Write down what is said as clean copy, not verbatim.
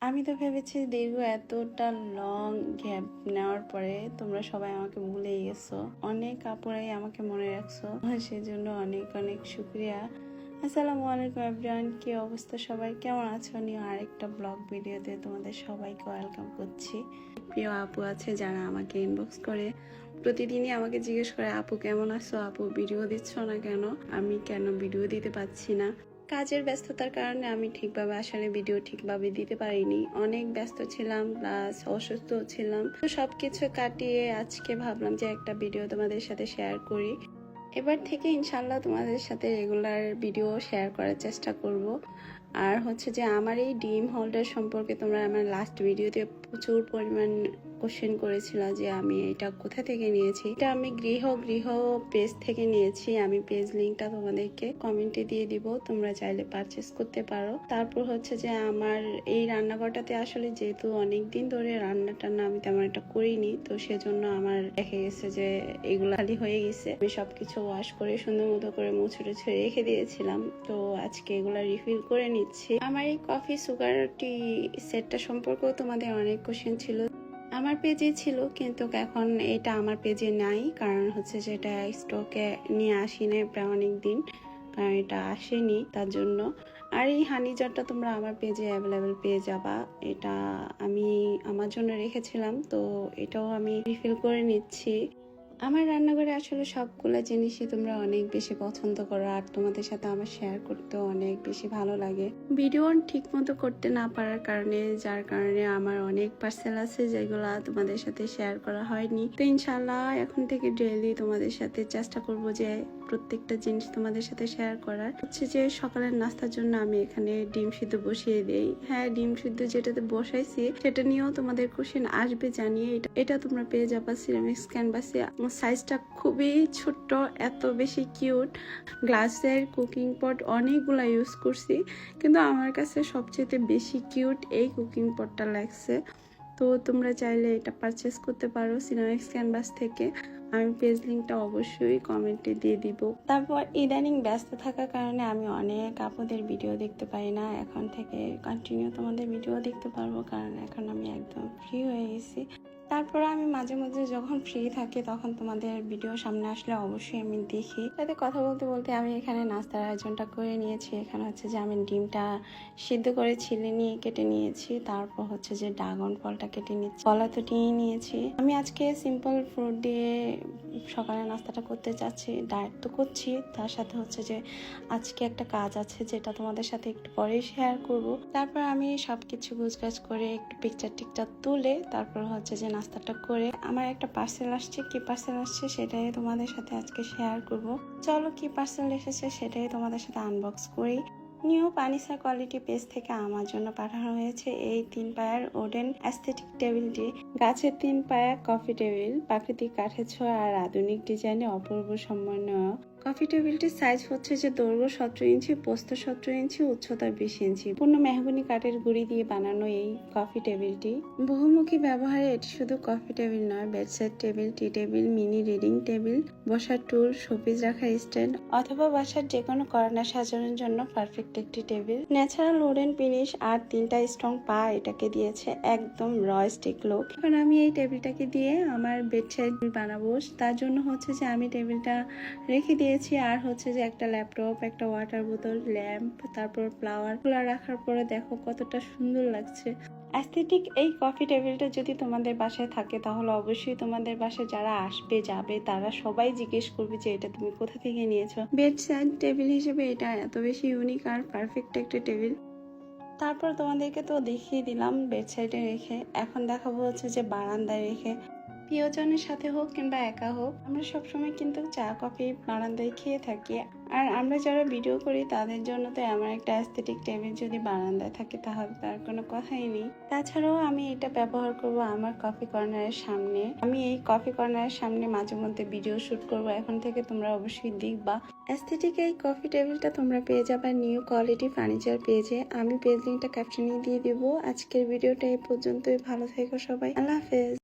আমি তো ভেবেছি দীর্ঘ এতটা লং গ্যাপ নেওয়ার পরে তোমরা সবাই আমাকে ভুলেই গেছো, অনেক আপুরাই আমাকে মনে রাখছো, সেজন্য অনেক অনেক শুক্রিয়া। আসসালামু আলাইকুম এভরিওয়ান, কি অবস্থা, সবাই কেমন আছো? নিয়ে আরেকটা ব্লগ ভিডিওতে তোমাদের সবাইকে ওয়েলকাম করছি। প্রিয় আপু আছে যারা আমাকে ইনবক্স করে প্রতিদিনই আমাকে জিজ্ঞেস করে, আপু কেমন আছো, আপু ভিডিও দিচ্ছ না কেন, আমি কেন ভিডিও দিতে পারছি না। কাজের ব্যস্ততার কারণে আমি ঠিকভাবে আসলে ভিডিও ঠিকভাবে দিতে পারিনি, অনেক ব্যস্ত ছিলাম, প্লাস অসুস্থ ছিলাম। তো সবকিছু কাটিয়ে আজকে ভাবলাম যে একটা ভিডিও তোমাদের সাথে শেয়ার করি। এবার থেকে ইনশাল্লাহ তোমাদের সাথে রেগুলার ভিডিও শেয়ার করার চেষ্টা করব। আর হচ্ছে যে আমার এই ডিম হোল্ডার সম্পর্কে তোমরা আমার লাস্ট ভিডিওতে প্রচুর পরিমাণ কোশ্চেন করেছিল যে আমি এটা কোথা থেকে নিয়েছি। এটা আমি গৃহ পেজ থেকে নিয়েছি। আমি পেজ লিঙ্কটা তোমাদেরকে কমেন্টে দিয়ে দিব, তোমরা চাইলে পারচেস করতে পারো। তারপর হচ্ছে যে আমার এই রান্নাঘরটাতে আসলে যেহেতু অনেকদিন ধরে রান্না টান্না আমি তেমন একটা করিনি, তো সেজন্য আমার দেখা গেছে যে এগুলো খালি হয়ে গেছে। আমি সবকিছু ওয়াশ করে সুন্দর মতো করে মুছে টুছে রেখে দিয়েছিলাম, তো আজকে এগুলা রিফিল করে নিচ্ছি। আমার এই কফি সুগার টি সেটটা সম্পর্কেও তোমাদের অনেক কোশ্চেন ছিল। আমার পেজে ছিল, কিন্তু এখন এটা আমার পেজে নাই, কারণ হচ্ছে যেটা স্টকে নিয়ে আসি না প্রায় অনেক দিন, কারণ এটা আসেনি তার জন্য। আর এই হানি জারটা তোমরা আমার পেজে অ্যাভেলেবেল পেয়ে যাবা, এটা আমি আমার জন্য রেখেছিলাম, তো এটাও আমি রিফিল করে নিচ্ছি। আমার রান্নাঘরে আসলে সবগুলো জিনিসই তোমরা অনেক বেশি পছন্দ করো, আর তোমাদের সাথে আমার শেয়ার করতেও অনেক বেশি ভালো লাগে। ভিডিও ঠিক মতো করতে না পারার কারণে, যার কারণে আমার অনেক পার্সেল আছে যেগুলা তোমাদের সাথে শেয়ার করা হয়নি। তো ইনশাল্লাহ এখন থেকে ডেইলি তোমাদের সাথে চেষ্টা করব যে প্রত্যেকটা জিনিস তোমাদের সাথে শেয়ার করার। হচ্ছে যে সকালের নাস্তার জন্য আমি এখানে ডিম সিদ্ধ বসিয়ে দেই। হ্যাঁ, ডিম সিদ্ধ যেটাতে বসাইছি সেটা নিয়েও তোমাদের কোশ্চেন আসবে জানিয়ে, এটা তোমরা পেয়ে যাবা সিরামিক্স ক্যানভাসে। সাইজটা খুবই ছোট্ট, এত বেশি কিউট। গ্লাসের কুকিং পট অনেকগুলা ইউজ করছি, কিন্তু আমার কাছে সবচেয়ে বেশি কিউট এই কুকিং পটটা লাগছে। তো তোমরা চাইলে এটা পারচেস করতে পারো সিরামিক্স ক্যানভাস থেকে। আমি পেজ লিঙ্কটা অবশ্যই কমেন্টে দিয়ে দিব। তারপর ইদানিং ব্যস্ত থাকার কারণে আমি অনেক আপুদের ভিডিও দেখতে পাই না, এখন থেকে কন্টিনিউ তোমাদের ভিডিও দেখতে পারবো, কারণ এখন আমি একদম ফ্রি হয়ে গেছি। তারপর আমি মাঝে মাঝে যখন ফ্রি থাকি তখন তোমাদের ভিডিও সামনে আসলে অবশ্যই আমি দেখি। তাতে কথা বলতে বলতে আমি এখানে নাস্তার আয়োজনটা করে নিয়েছি। এখানে হচ্ছে যে আমি ডিমটা সিদ্ধ করে ছিলে নিয়ে কেটে নিয়েছি, তারপর হচ্ছে যে ড্রাগন ফলটা কেটে নিচ্ছি, কলা তো নিয়ে নিয়েছি। আমি আজকে সিম্পল ফ্রুট দিয়ে সকালে নাস্তাটা করতে চাচ্ছি, ডায়েট তো করছি, তার সাথে হচ্ছে যে আজকে একটা কাজ আছে যেটা তোমাদের সাথে একটু পরেই শেয়ার করব। তারপর আমি সবকিছু গুছগাছ করে একটু পিকচার টিকচার তুলে তারপর হচ্ছে যে নাস্তাটা করে আমার একটা পার্সেল আসছে। কি পার্সেল আসছে সেটাই তোমাদের সাথে আজকে শেয়ার করব। চলো কি পার্সেল এসেছে সেটাই তোমাদের সাথে আনবক্স করি। নিউ পানিসা কোয়ালিটি পেজ থেকে আমার জন্য পাঠানো হয়েছে এই 3 পায়ার ওডেন অ্যাস্থেটিক টেবিলটি। গাছের 3 পায়া কফি টেবিল, প্রাকৃতিক কাঠের ছোঁয়া আর আধুনিক ডিজাইনে অপূর্ব সমন্বয়। কফি টেবিলটির সাইজ হচ্ছে যে দৈর্ঘ্য 17 ইঞ্চি, প্রস্থ 17 ইঞ্চি, উচ্চতা 20 ইঞ্চি। পূর্ণ মেহগনি কাঠের গুঁড়ি দিয়ে বানানো এই কফি টেবিলটি বহুমুখী ব্যবহারে। এটি শুধু কফি টেবিল নয়, বেডসাইড টেবিল, টি টেবিল, মিনি রিডিং টেবিল, বসার টুল, শোপিস রাখার স্ট্যান্ড অথবা বাসার যে কোনো কর্নার সাজানোর জন্য পারফেক্ট একটি টেবিল। ন্যাচারাল উডেন ফিনিশ আর 3টা স্ট্রং পা এটাকে দিয়েছে একদম রয়স্টিক লুক। এখন আমি এই টেবিলটাকে দিয়ে আমার বেডসাইড বানাবো, তার জন্য হচ্ছে যে আমি টেবিলটা রেখে দিয়েছি। আর হচ্ছে যে একটা ল্যাপটপ, একটা ওয়াটার বোতল, ল্যাম্প, তারপর ফ্লাওয়ার গুলা রাখার পরে দেখো কতটা সুন্দর লাগছে। অ্যাস্থেটিক এই কফি টেবিলটা যদি তোমাদের বাসায় থাকে তাহলে অবশ্যই তোমাদের বাসায় যারা আসবে যাবে তারা সবাই জিজ্ঞেস করবে যে এটা তুমি কোথা থেকে নিয়েছো। বেড সাইড টেবিল হিসেবে এটা এত বেশি ইউনিক আর পারফেক্ট একটা টেবিল। তারপর তোমাদেরকে তো দেখিয়ে দিলাম বেড সাইডে রেখে, এখন দেখাবো হচ্ছে যে বারান্দায় রেখে। প্রিয়জনের সাথে হোক কিংবা একা হোক, আমরা সবসময় কিন্তু চা কফি বারান্দায় খেয়ে থাকি। আর আমরা যারা ভিডিও করি তাদের জন্য তো আমার একটা অ্যাস্থেটিক টেবিল যদি বারান্দায় থাকে তাহলে তার কোনো কথাই নেই। তাছাড়াও আমি এটা ব্যবহার করব আমার কফি কর্নারের সামনে। আমি এই কফি কর্নারের সামনে মাঝে মধ্যে ভিডিও শুট করব, এখন থেকে তোমরা অবশ্যই দেখবা। অ্যাস্থেটিক এই কফি টেবিলটা তোমরা পেয়ে যাবে নিউ কোয়ালিটি ফার্নিচার পেজে। আমি পেজ লিঙ্কটা ক্যাপশনে দিয়ে দেবো। আজকের ভিডিওটা এই পর্যন্তই, ভালো থেকো সবাই, আল্লাহ হাফেজ।